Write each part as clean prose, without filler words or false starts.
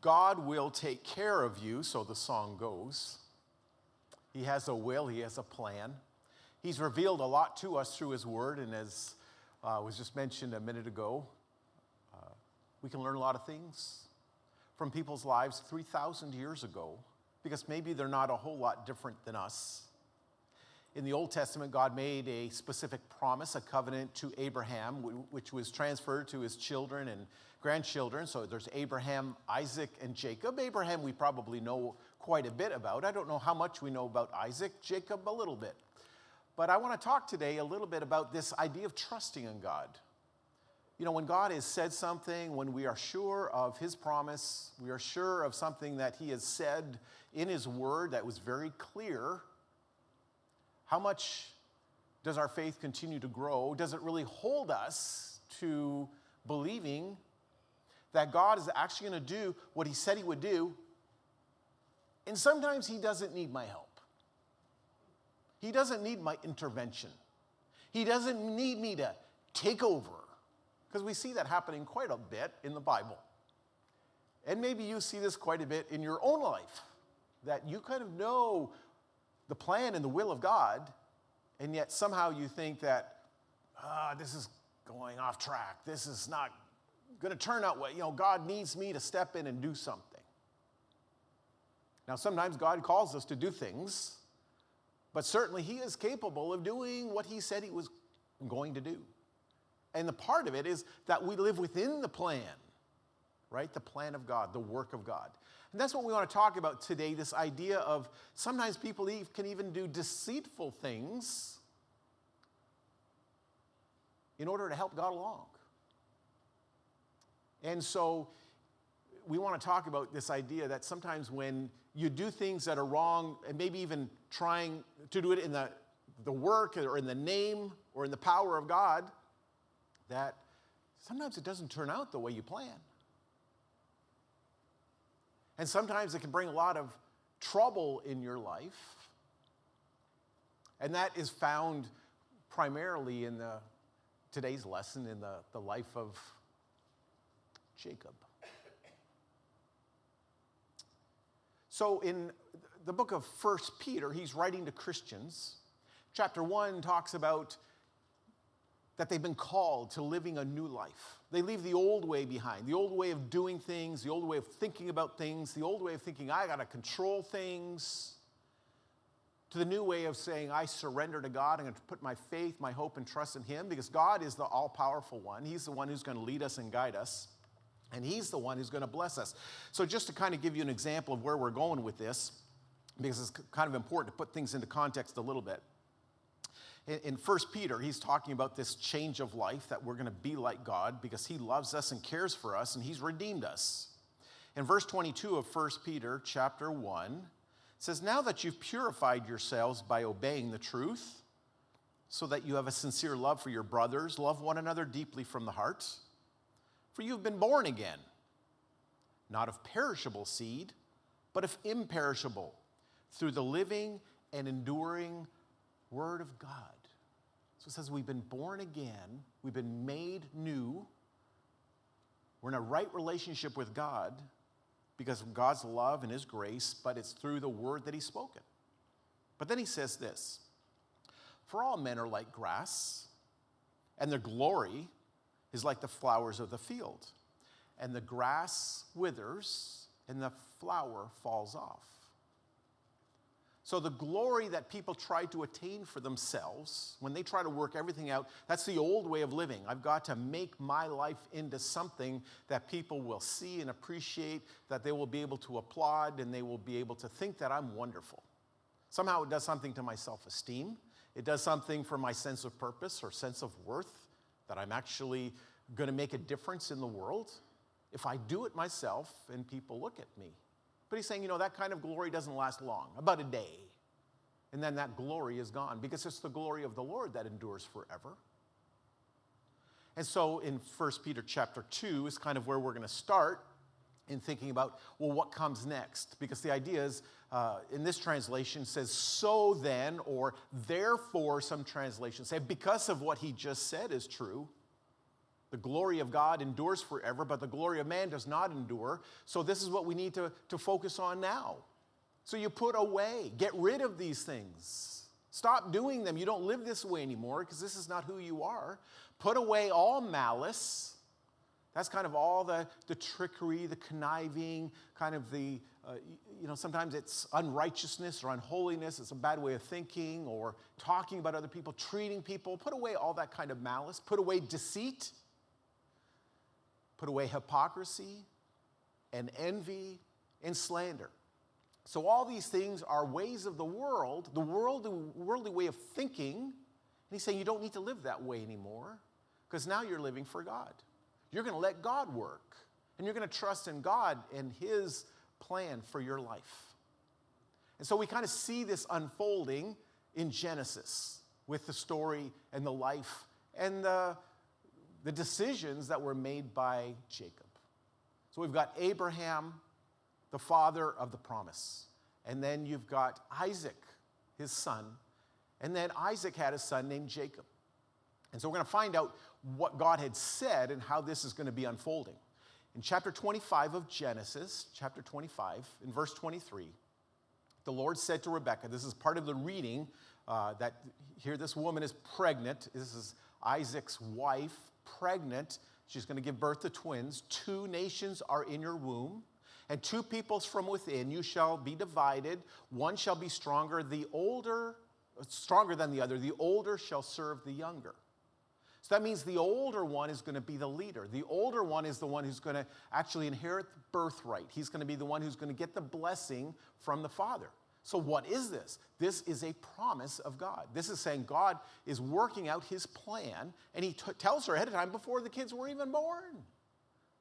God will take care of you, so the song goes. He has a will, he has a plan. He's revealed a lot to us through his word, and as was just mentioned a minute ago, we can learn a lot of things from people's lives 3,000 years ago, because maybe they're not a whole lot different than us. In the Old Testament, God made a specific promise, a covenant to Abraham, which was transferred to his children and grandchildren. So there's Abraham, Isaac, and Jacob. Abraham we probably know quite a bit about. I don't know how much we know about Isaac, Jacob a little bit. But I want to talk today a little bit about this idea of trusting in God. You know, when God has said something, when we are sure of his promise, we are sure of something that he has said in his word that was very clear, how much does our faith continue to grow? Does it really hold us to believing that God is actually going to do what he said he would do? And sometimes he doesn't need my help. He doesn't need my intervention. He doesn't need me to take over. Because we see that happening quite a bit in the Bible. And maybe you see this quite a bit in your own life, that you kind of know the plan and the will of God, and yet somehow you think that, this is going off track. This is not going to turn out well. God needs me to step in and do something. Now, sometimes God calls us to do things, but certainly he is capable of doing what he said he was going to do. And the part of it is that we live within the plan, right? The plan of God, the work of God. And that's what we want to talk about today, this idea of sometimes people can even do deceitful things in order to help God along. And so we want to talk about this idea that sometimes when you do things that are wrong, and maybe even trying to do it in the work or in the name or in the power of God, that sometimes it doesn't turn out the way you plan. And sometimes it can bring a lot of trouble in your life. And that is found primarily in today's lesson in the life of Jacob. So in the book of 1 Peter, he's writing to Christians. Chapter 1 talks about that they've been called to living a new life. They leave the old way behind, the old way of doing things, the old way of thinking about things, the old way of thinking, I got to control things, to the new way of saying, I surrender to God. I'm going to put my faith, my hope, and trust in him, because God is the all-powerful one. He's the one who's going to lead us and guide us, and he's the one who's going to bless us. So just to kind of give you an example of where we're going with this, because it's kind of important to put things into context a little bit. In 1 Peter, he's talking about this change of life, that we're going to be like God because he loves us and cares for us, and he's redeemed us. In verse 22 of 1 Peter chapter 1, it says, now that you've purified yourselves by obeying the truth, so that you have a sincere love for your brothers, love one another deeply from the heart. For you've been born again, not of perishable seed, but of imperishable, through the living and enduring Word of God. So it says we've been born again, we've been made new, we're in a right relationship with God because of God's love and his grace, but it's through the word that he's spoken. But then he says this, for all men are like grass, and their glory is like the flowers of the field. And the grass withers, and the flower falls off. So the glory that people try to attain for themselves, when they try to work everything out, that's the old way of living. I've got to make my life into something that people will see and appreciate, that they will be able to applaud, and they will be able to think that I'm wonderful. Somehow it does something to my self-esteem. It does something for my sense of purpose or sense of worth, that I'm actually going to make a difference in the world if I do it myself and people look at me. But he's saying, that kind of glory doesn't last long, about a day. And then that glory is gone, because it's the glory of the Lord that endures forever. And so in 1 Peter chapter 2 is kind of where we're going to start in thinking about, well, what comes next? Because the idea is, in this translation says, so then, or therefore, some translations say, because of what he just said is true, The glory of God endures forever, but the glory of man does not endure. So this is what we need to focus on now. So you put away, get rid of these things. Stop doing them. You don't live this way anymore because this is not who you are. Put away all malice. That's kind of all the trickery, the conniving, kind of the, sometimes it's unrighteousness or unholiness. It's a bad way of thinking or talking about other people, treating people. Put away all that kind of malice. Put away deceit. Put away hypocrisy and envy and slander. So all these things are ways of the worldly way of thinking. And he's saying you don't need to live that way anymore because now you're living for God. You're going to let God work. And you're going to trust in God and his plan for your life. And so we kind of see this unfolding in Genesis with the story and the life and the decisions that were made by Jacob. So we've got Abraham, the father of the promise. And then you've got Isaac, his son. And then Isaac had a son named Jacob. And so we're going to find out what God had said and how this is going to be unfolding. In chapter 25 of Genesis, chapter 25, in verse 23, the Lord said to Rebekah, this is part of the reading, that here this woman is pregnant. This is Isaac's wife, pregnant. She's going to give birth to twins. 2 nations are in your womb, and 2 peoples from within you shall be divided. One shall be stronger than the other. The older shall serve the younger. So that means the older one is going to be the leader. The older one is the one who's going to actually inherit the birthright. He's going to be the one who's going to get the blessing from the father. So what is this? This is a promise of God. This is saying God is working out his plan, and he tells her ahead of time before the kids were even born.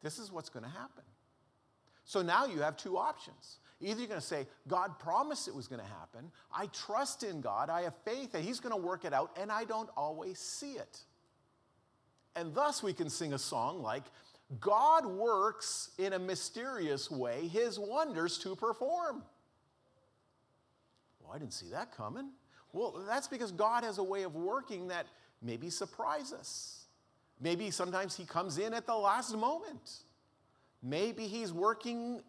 This is what's going to happen. So now you have 2 options. Either you're going to say, God promised it was going to happen. I trust in God. I have faith that he's going to work it out, and I don't always see it. And thus we can sing a song like, God works in a mysterious way his wonders to perform. Well, I didn't see that coming. Well, that's because God has a way of working that maybe surprises us. Maybe sometimes he comes in at the last moment. Maybe he's working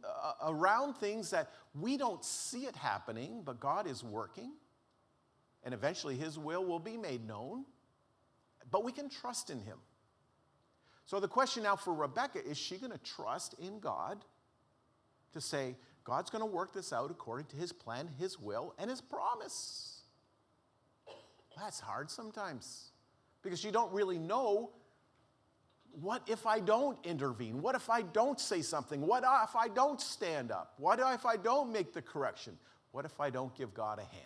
around things that we don't see it happening, but God is working. And eventually his will be made known. But we can trust in him. So the question now for Rebekah, is she going to trust in God to say, God's going to work this out according to his plan, his will, and his promise? That's hard sometimes because you don't really know, what if I don't intervene? What if I don't say something? What if I don't stand up? What if I don't make the correction? What if I don't give God a hand?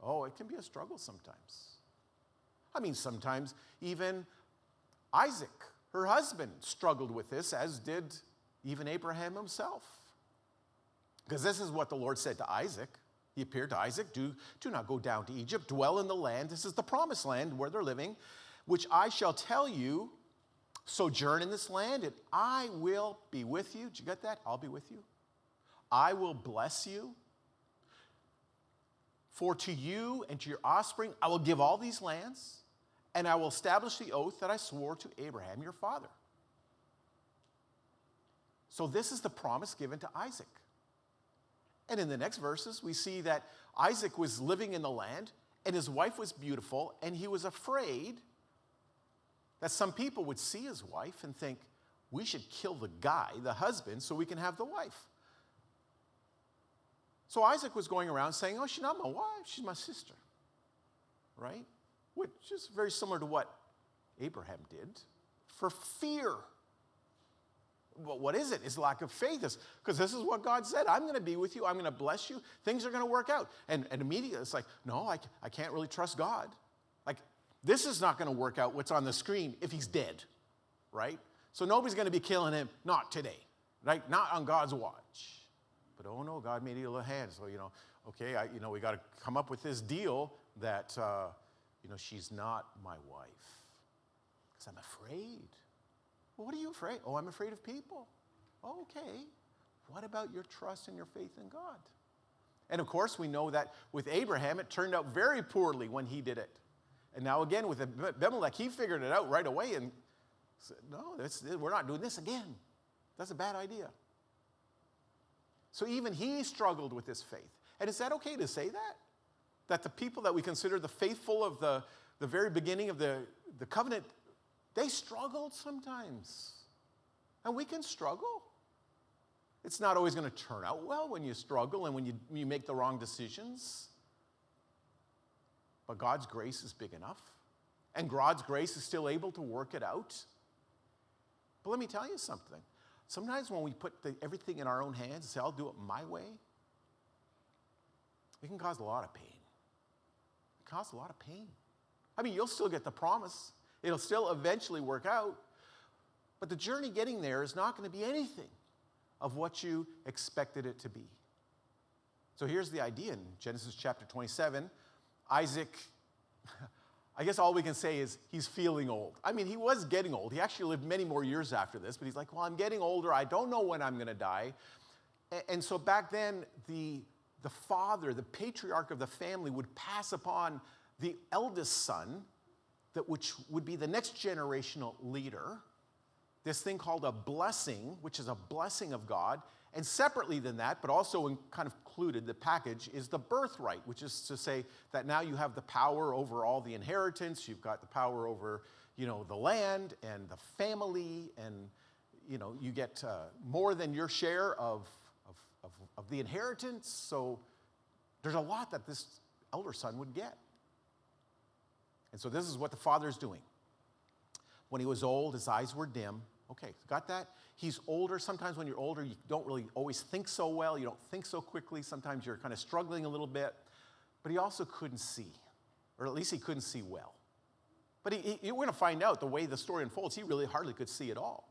Oh, it can be a struggle sometimes. I mean, sometimes even Isaac, her husband, struggled with this, as did even Abraham himself. Because this is what the Lord said to Isaac. He appeared to Isaac, do not go down to Egypt, dwell in the land. This is the promised land where they're living, which I shall tell you, sojourn in this land, and I will be with you. Did you get that? I'll be with you. I will bless you. For to you and to your offspring, I will give all these lands, and I will establish the oath that I swore to Abraham, your father. So this is the promise given to Isaac. And in the next verses, we see that Isaac was living in the land, and his wife was beautiful, and he was afraid that some people would see his wife and think, we should kill the guy, the husband, so we can have the wife. So Isaac was going around saying, oh, she's not my wife, she's my sister, right? Which is very similar to what Abraham did, for fear. But what is it? It's lack of faith. Because this is what God said. I'm going to be with you. I'm going to bless you. Things are going to work out. And immediately it's like, no, I can't really trust God. Like, this is not going to work out what's on the screen if he's dead, right? So nobody's going to be killing him, not today, right? Not on God's watch. But oh no, God made a little hand. So, okay, we got to come up with this deal that, she's not my wife. Because I'm afraid. Well, what are you afraid? Oh, I'm afraid of people. Okay. What about your trust and your faith in God? And of course, we know that with Abraham, it turned out very poorly when he did it. And now again with Abimelech, he figured it out right away and said, no, we're not doing this again. That's a bad idea. So even he struggled with his faith. And is that okay to say that? That the people that we consider the faithful of the very beginning of the covenant, they struggled sometimes. And we can struggle. It's not always going to turn out well when you struggle and when you make the wrong decisions. But God's grace is big enough. And God's grace is still able to work it out. But let me tell you something. Sometimes when we put everything in our own hands and say, I'll do it my way, it can cause a lot of pain. It can cause a lot of pain. I mean, you'll still get the promise. It'll still eventually work out. But the journey getting there is not going to be anything of what you expected it to be. So here's the idea in Genesis chapter 27. Isaac, I guess all we can say is he's feeling old. I mean, he was getting old. He actually lived many more years after this, but he's like, well, I'm getting older. I don't know when I'm going to die. And so back then, the father, the patriarch of the family, would pass upon the eldest son, which would be the next generational leader, this thing called a blessing, which is a blessing of God. And separately than that, but also kind of included, the package is the birthright, which is to say that now you have the power over all the inheritance. You've got the power over, the land and the family, and, you get more than your share of the inheritance. So there's a lot that this elder son would get. And so this is what the father's doing. When he was old, his eyes were dim. Okay, got that? He's older. Sometimes when you're older, you don't really always think so well. You don't think so quickly. Sometimes you're kind of struggling a little bit. But he also couldn't see, or at least he couldn't see well. But we're going to find out the way the story unfolds, he really hardly could see at all.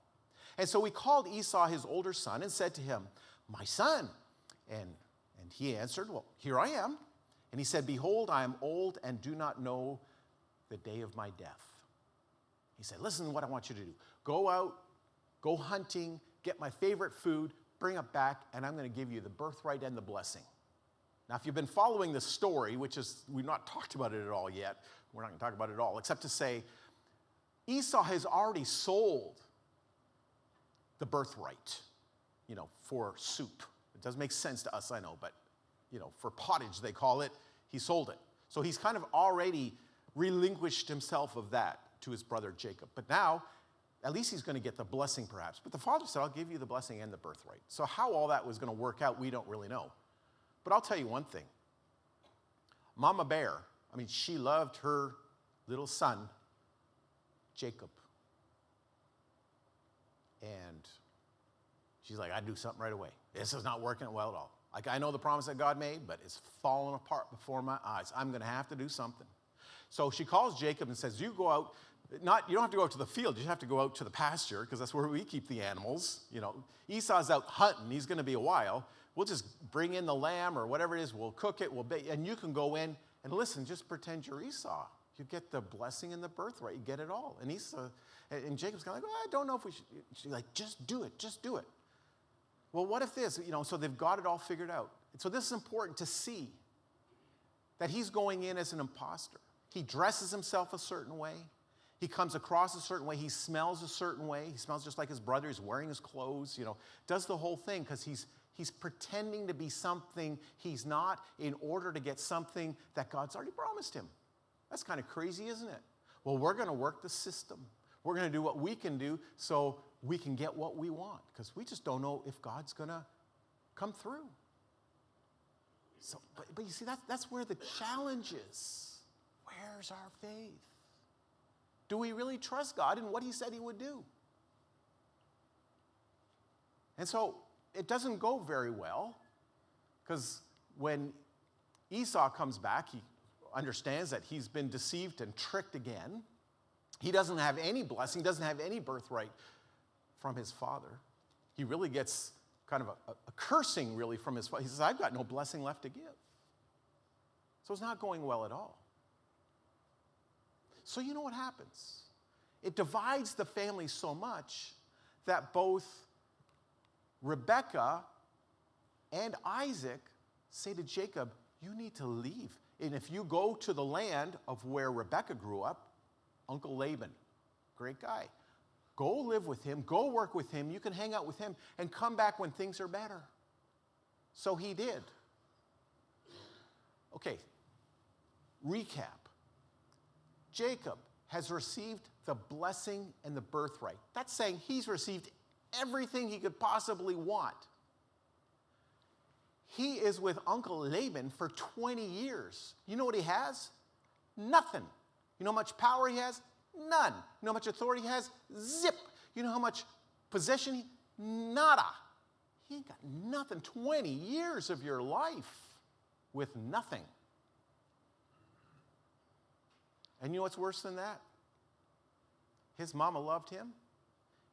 And so he called Esau, his older son, and said to him, my son. And he answered, well, here I am. And he said, behold, I am old and do not know the day of my death. He said, listen to what I want you to do. Go out, go hunting, get my favorite food, bring it back, and I'm going to give you the birthright and the blessing. Now, if you've been following the story, which is, we've not talked about it at all yet, we're not going to talk about it at all, except to say Esau has already sold the birthright, for soup. It doesn't make sense to us, I know, but, for pottage, they call it, he sold it. So he's kind of already relinquished himself of that to his brother Jacob. But now, at least he's going to get the blessing perhaps. But the father said, I'll give you the blessing and the birthright. So how all that was going to work out, we don't really know. But I'll tell you one thing. Mama Bear, she loved her little son, Jacob. And she's like, I'd do something right away. This is not working well at all. Like, I know the promise that God made, but it's falling apart before my eyes. I'm going to have to do something. So she calls Jacob and says, you go out. You don't have to go out to the field. You have to go out to the pasture because that's where we keep the animals. Esau's out hunting. He's going to be a while. We'll just bring in the lamb or whatever it is. We'll cook it. And you can go in and listen. Just pretend you're Esau. You get the blessing and the birthright. You get it all. And Jacob's kind of like, I don't know if we should. She's like, just do it. Just do it. Well, what if this? So they've got it all figured out. And so this is important to see that he's going in as an imposter. He dresses himself a certain way. He comes across a certain way. He smells a certain way. He smells just like his brother. He's wearing his clothes, does the whole thing because he's pretending to be something he's not in order to get something that God's already promised him. That's kind of crazy, isn't it? Well, we're going to work the system. We're going to do what we can do so we can get what we want because we just don't know if God's going to come through. So, but you see, that's where the challenge is. Where's our faith? Do we really trust God in what he said he would do? And so it doesn't go very well because when Esau comes back, he understands that he's been deceived and tricked again. He doesn't have any blessing, doesn't have any birthright from his father. He really gets kind of a cursing really from his father. He says, I've got no blessing left to give. So it's not going well at all. So you know what happens? It divides the family so much that both Rebekah and Isaac say to Jacob, you need to leave. And if you go to the land of where Rebekah grew up, Uncle Laban, great guy, go live with him, go work with him, you can hang out with him, and come back when things are better. So he did. Okay, recap. Jacob has received the blessing and the birthright. That's saying he's received everything he could possibly want. He is with Uncle Laban for 20 years. You know what he has? Nothing. You know how much power he has? None. You know how much authority he has? Zip. You know how much possession? Nada. He ain't got nothing. 20 years of your life with nothing. And you know what's worse than that? His mama loved him,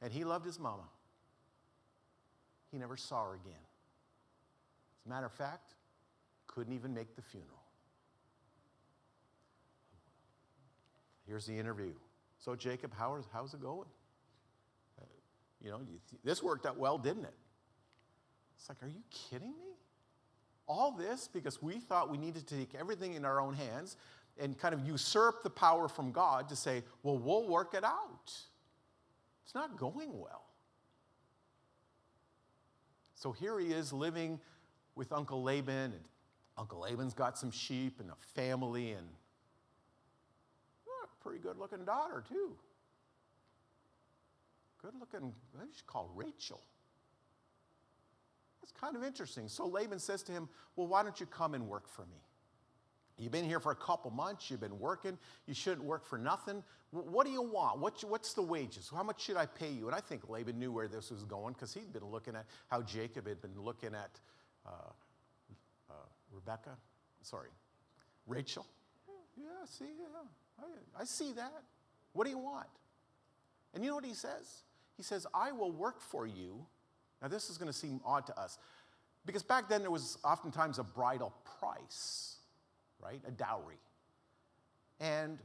and he loved his mama. He never saw her again. As a matter of fact, couldn't even make the funeral. Here's the interview. So Jacob, how's it going? This worked out well, didn't it? It's like, are you kidding me? All this because we thought we needed to take everything in our own hands and kind of usurp the power from God to say, well, we'll work it out. It's not going well. So here he is living with Uncle Laban, and Uncle Laban's got some sheep and a family and a pretty good-looking daughter, too. Good-looking, what did she call Rachel? It's kind of interesting. So Laban says to him, well, why don't you come and work for me? You've been here for a couple months. You've been working. You shouldn't work for nothing. What do you want? What's the wages? How much should I pay you? And I think Laban knew where this was going because he'd been looking at how Jacob had been looking at Rachel. I see that. What do you want? And you know what he says? He says, I will work for you. Now this is going to seem odd to us because back then there was oftentimes a bridal price. Right? A dowry. And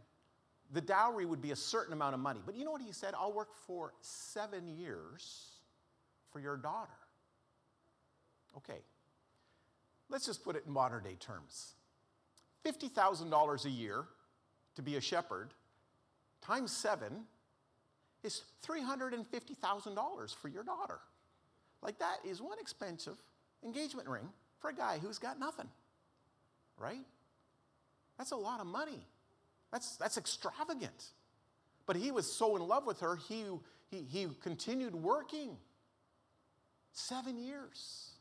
the dowry would be a certain amount of money. But you know what he said? I'll work for 7 years for your daughter. Okay. Let's just put it in modern day terms. $50,000 a year to be a shepherd times 7 is $350,000 for your daughter. Like that is one expensive engagement ring for a guy who's got nothing. Right? That's a lot of money. That's extravagant. But he was so in love with her, he continued working 7 years.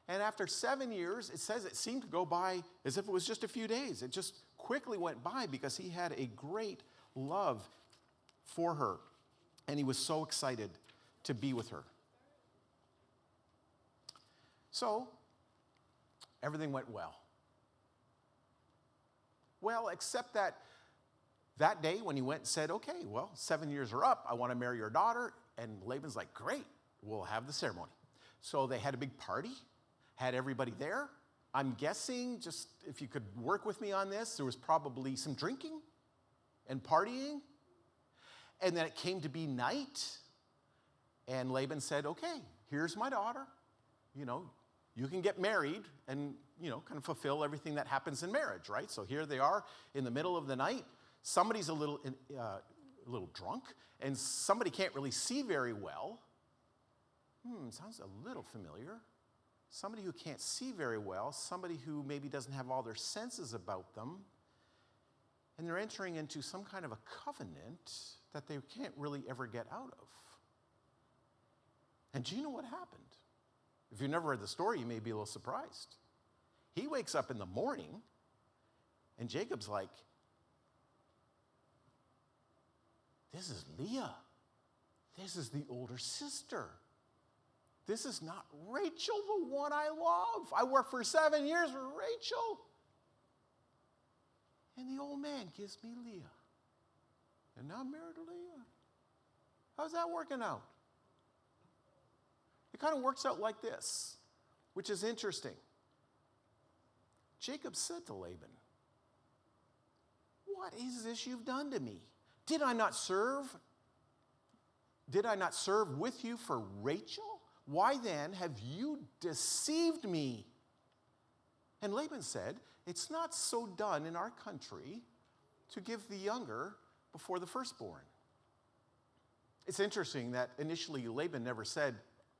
And after 7 years, it says it seemed to go by as if it was just a few days. It just quickly went by because he had a great love for her. And he was so excited to be with her. So, everything went well. Well, except that day when he went and said, okay, well, 7 years are up. I want to marry your daughter. And Laban's like, great, we'll have the ceremony. So they had a big party, had everybody there. I'm guessing, just if you could work with me on this, there was probably some drinking and partying. And then it came to be night. And Laban said, okay, here's my daughter. You can get married and, kind of fulfill everything that happens in marriage, right? So here they are in the middle of the night. Somebody's a little drunk, and somebody can't really see very well. Sounds a little familiar. Somebody who can't see very well, somebody who maybe doesn't have all their senses about them, and they're entering into some kind of a covenant that they can't really ever get out of. And do you know what happened? If you've never read the story, you may be a little surprised. He wakes up in the morning, and Jacob's like, this is Leah. This is the older sister. This is not Rachel, the one I love. I worked for 7 years with Rachel. And the old man gives me Leah. And now I'm married to Leah. How's that working out? It kind of works out like this, which is interesting. Jacob said to Laban, what is this you've done to me? Did I not serve with you for Rachel? Why then have you deceived me And Laban said, it's not so done in our country to give the younger before the firstborn. It's interesting that initially Laban never said,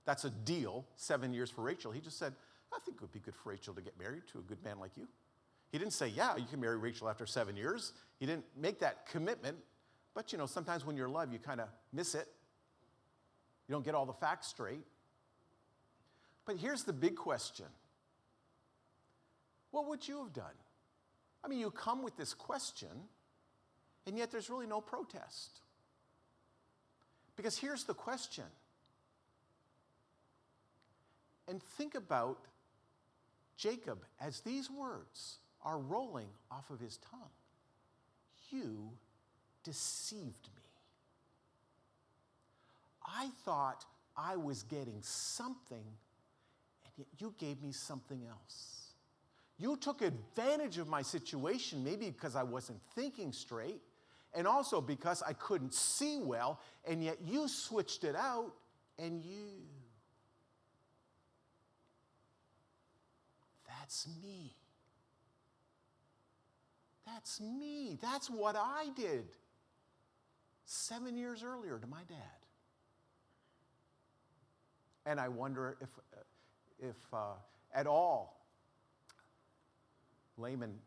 that's a deal, 7 years for Rachel. He just said, I think it would be good for Rachel to get married to a good man like you. He didn't say, yeah, you can marry Rachel after 7 years. He didn't make that commitment. But, sometimes when you're in love, you kind of miss it. You don't get all the facts straight. But here's the big question. What would you have done? I mean, you come with this question, and yet there's really no protest. Because here's the question. And think about Jacob as these words are rolling off of his tongue. You deceived me. I thought I was getting something, and yet you gave me something else. You took advantage of my situation, maybe because I wasn't thinking straight, and also because I couldn't see well, and yet you switched it out, and that's me. That's me. That's what I did 7 years earlier to my dad. And I wonder if at all Laban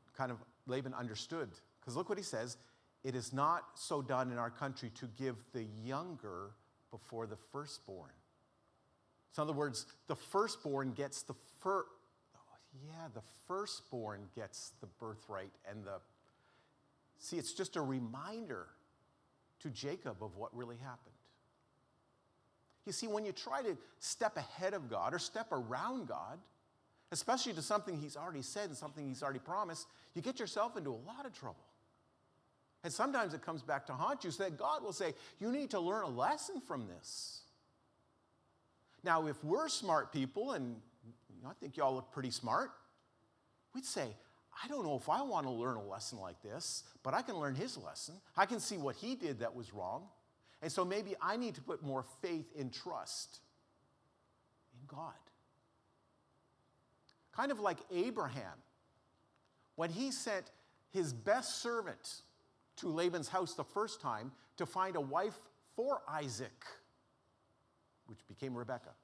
understood. Because look what he says. It is not so done in our country to give the younger before the firstborn. So in other words, the firstborn gets the firstborn gets the birthright and see, it's just a reminder to Jacob of what really happened. You see, when you try to step ahead of God or step around God, especially to something he's already said and something he's already promised, you get yourself into a lot of trouble. And sometimes it comes back to haunt you, so that God will say, you need to learn a lesson from this. Now, if we're smart people, and I think y'all look pretty smart, we'd say, I don't know if I want to learn a lesson like this, but I can learn his lesson. I can see what he did that was wrong. And so maybe I need to put more faith and trust in God. Kind of like Abraham, when he sent his best servant to Laban's house the first time to find a wife for Isaac, which became Rebekah.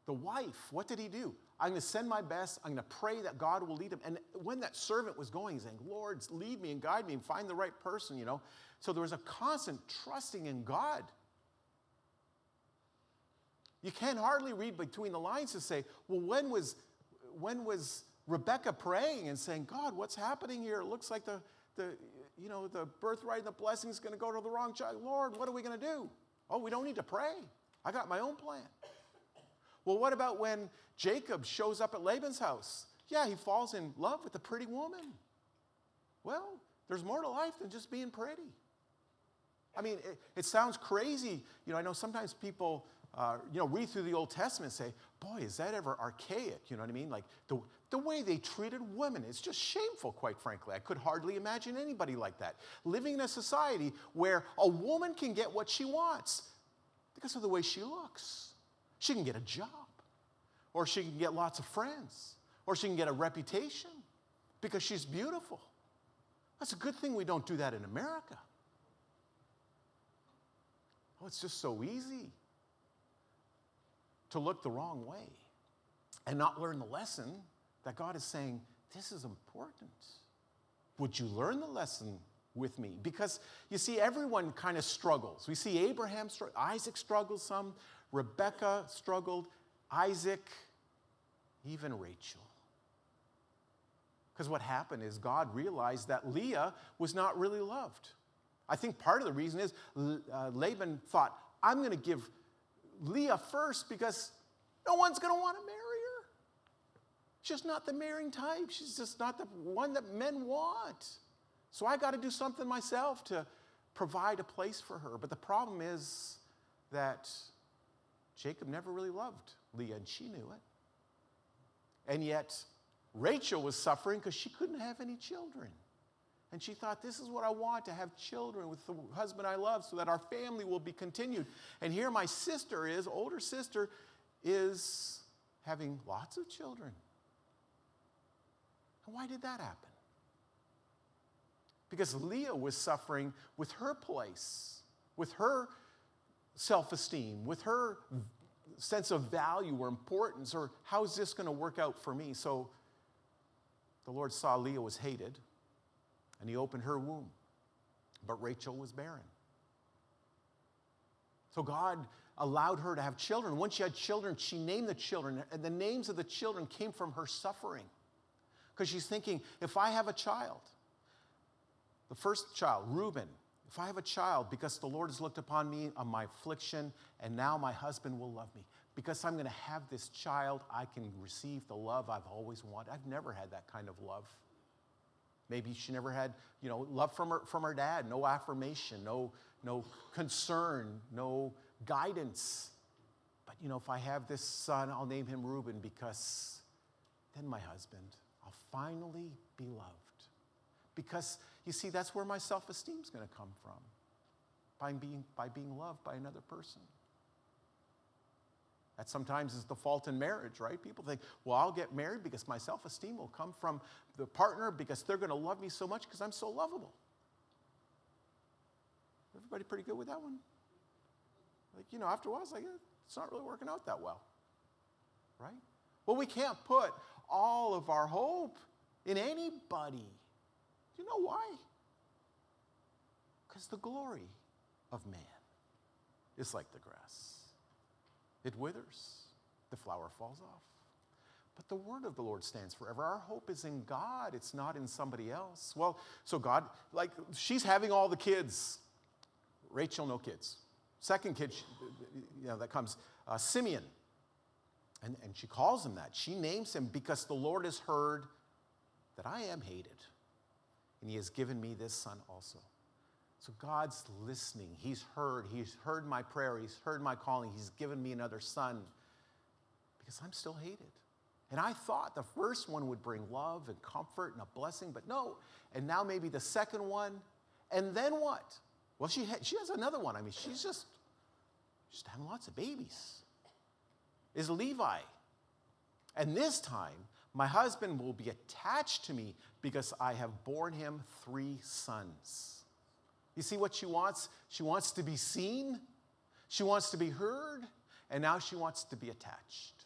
The wife, what did he do? I'm going to send my best. I'm going to pray that God will lead him. And when that servant was going, he's saying, Lord, lead me and guide me and find the right person, So there was a constant trusting in God. You can hardly read between the lines to say, well, when was Rebekah praying and saying, God, what's happening here? It looks like the birthright and the blessing is going to go to the wrong child. Lord, what are we going to do? Oh, we don't need to pray. I got my own plan. Well, what about when Jacob shows up at Laban's house? Yeah, he falls in love with a pretty woman. Well, there's more to life than just being pretty. I mean, it sounds crazy. I know sometimes people, read through the Old Testament and say, boy, is that ever archaic? You know what I mean? Like the way they treated women, it's just shameful, quite frankly. I could hardly imagine anybody like that. Living in a society where a woman can get what she wants because of the way she looks. She can get a job, or she can get lots of friends, or she can get a reputation because she's beautiful. That's a good thing we don't do that in America. Oh, it's just so easy to look the wrong way and not learn the lesson that God is saying, this is important. Would you learn the lesson with me? Because you see, everyone kind of struggles. We see Abraham struggle, Isaac struggled some, Rebekah struggled, Isaac, even Rachel. Because what happened is God realized that Leah was not really loved. I think part of the reason is Laban thought, I'm going to give Leah first because no one's going to want to marry her. She's just not the marrying type. She's just not the one that men want. So I got to do something myself to provide a place for her. But the problem is that Jacob never really loved Leah, and she knew it. And yet, Rachel was suffering because she couldn't have any children. And she thought, this is what I want, to have children with the husband I love so that our family will be continued. And here my older sister is having lots of children. And why did that happen? Because Leah was suffering with her place, with her self-esteem, with her sense of value or importance, or how is this going to work out for me? So the Lord saw Leah was hated, and he opened her womb. But Rachel was barren. So God allowed her to have children. Once she had children, she named the children, and the names of the children came from her suffering. Because she's thinking, if I have a child, the first child, Reuben, if I have a child, because the Lord has looked upon me on my affliction, and now my husband will love me. Because I'm going to have this child, I can receive the love I've always wanted. I've never had that kind of love. Maybe she never had, love from her dad, no affirmation, no concern, no guidance. But, if I have this son, I'll name him Reuben, because then my husband, I'll finally be loved. Because, you see, that's where my self-esteem is going to come from, by being loved by another person. That sometimes is the fault in marriage, right? People think, well, I'll get married because my self-esteem will come from the partner because they're going to love me so much because I'm so lovable. Everybody pretty good with that one? After a while, it's like, it's not really working out that well, right? Well, we can't put all of our hope in anybody. Do you know why? Because the glory of man is like the grass. It withers, the flower falls off. But the word of the Lord stands forever. Our hope is in God. It's not in somebody else. Well, so God, she's having all the kids. Rachel, no kids. Second kid, that comes, Simeon. And she calls him that. She names him because the Lord has heard that I am hated. And he has given me this son also. So God's listening. He's heard my prayer. He's heard my calling. He's given me another son because I'm still hated. And I thought the first one would bring love and comfort and a blessing, but no. And now maybe the second one. And then what? Well, she has another one. I mean, she's just having lots of babies. Is Levi. And this time, my husband will be attached to me because I have borne him 3 sons. You see what she wants? She wants to be seen. She wants to be heard. And now she wants to be attached.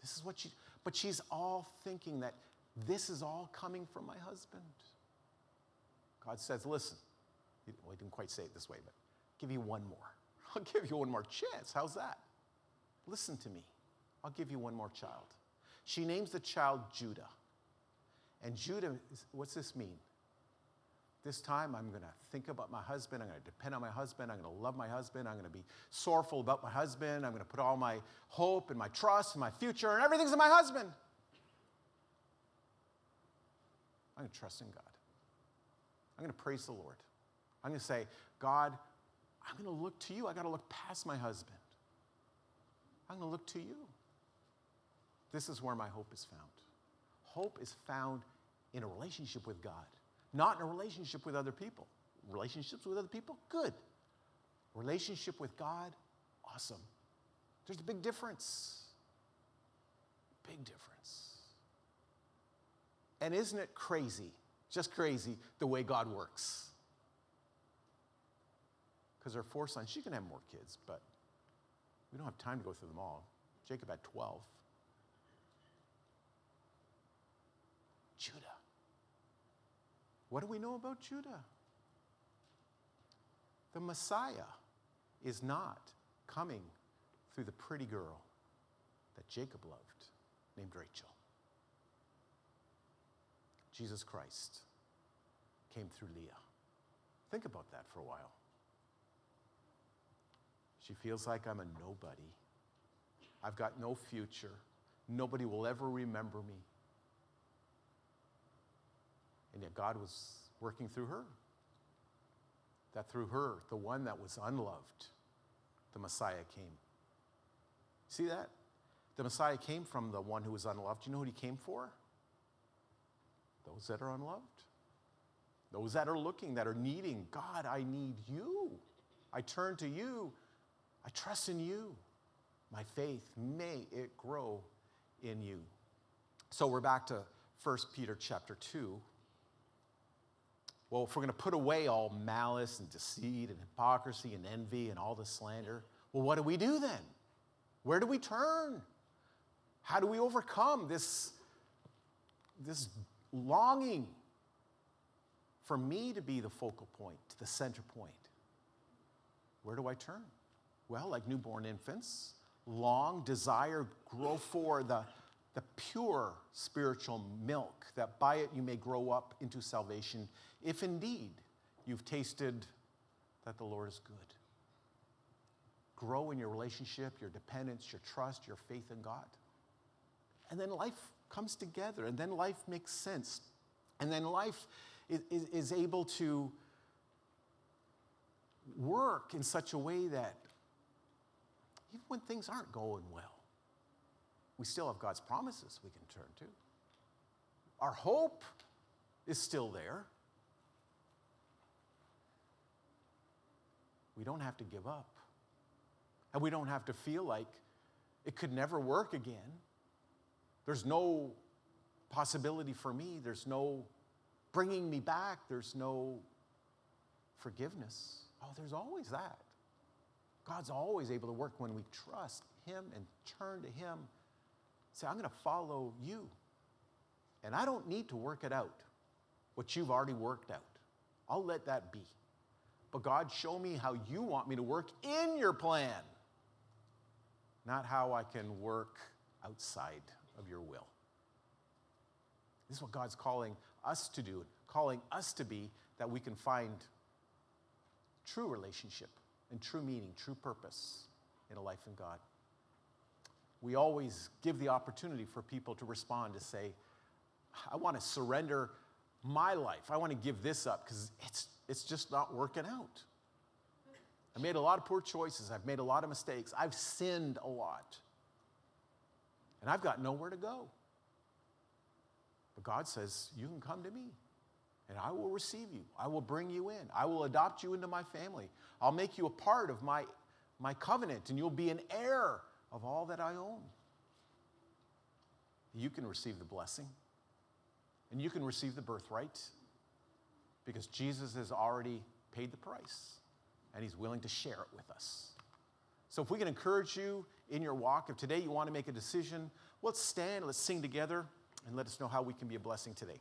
This is what but she's all thinking that this is all coming from my husband. God says, listen, well, he didn't quite say it this way, but I'll give you one more. I'll give you one more chance. How's that? Listen to me. I'll give you one more child. She names the child Judah. And Judah, what's this mean? This time I'm going to think about my husband. I'm going to depend on my husband. I'm going to love my husband. I'm going to be sorrowful about my husband. I'm going to put all my hope and my trust and my future and everything's in my husband. I'm going to trust in God. I'm going to praise the Lord. I'm going to say, God, I'm going to look to you. I got to look past my husband. I'm going to look to you. This is where my hope is found. Hope is found in a relationship with God. Not in a relationship with other people. Relationships with other people, good. Relationship with God, awesome. There's a big difference. Big difference. And isn't it crazy, just crazy, the way God works? Because there are 4 sons. She can have more kids, but we don't have time to go through them all. Jacob had 12. Judah. What do we know about Judah? The Messiah is not coming through the pretty girl that Jacob loved, named Rachel. Jesus Christ came through Leah. Think about that for a while. She feels like I'm a nobody. I've got no future. Nobody will ever remember me. And yet God was working through her. That through her, the one that was unloved, the Messiah came. See that? The Messiah came from the one who was unloved. Do you know what he came for? Those that are unloved. Those that are looking, that are needing. God, I need you. I turn to you. I trust in you. My faith, may it grow in you. So we're back to 1 Peter chapter 2. Well, if we're going to put away all malice and deceit and hypocrisy and envy and all the slander, well, what do we do then? Where do we turn? How do we overcome this longing for me to be the focal point, the center point? Where do I turn? Well, like newborn infants, long, desire, grow for the pure spiritual milk, that by it you may grow up into salvation, if indeed you've tasted that the Lord is good. Grow in your relationship, your dependence, your trust, your faith in God. And then life comes together, and then life makes sense. And then life is able to work in such a way that even when things aren't going well, we still have God's promises we can turn to. Our hope is still there. We don't have to give up. And we don't have to feel like it could never work again. There's no possibility for me. There's no bringing me back. There's no forgiveness. Oh, there's always that. God's always able to work when we trust him and turn to him. Say, I'm going to follow you. And I don't need to work it out, what you've already worked out. I'll let that be. But God, show me how you want me to work in your plan, not how I can work outside of your will. This is what God's calling us to do, calling us to be, that we can find true relationship and true meaning, true purpose in a life in God. We always give the opportunity for people to respond, to say, I want to surrender my life. I want to give this up because it's just not working out. I made a lot of poor choices. I've made a lot of mistakes. I've sinned a lot. And I've got nowhere to go. But God says, you can come to me, and I will receive you. I will bring you in. I will adopt you into my family. I'll make you a part of my covenant, and you'll be an heir of all that I own. You can receive the blessing, and you can receive the birthright, because Jesus has already paid the price, and he's willing to share it with us. So if we can encourage you in your walk, if today you want to make a decision, let's stand, let's sing together, and let us know how we can be a blessing today.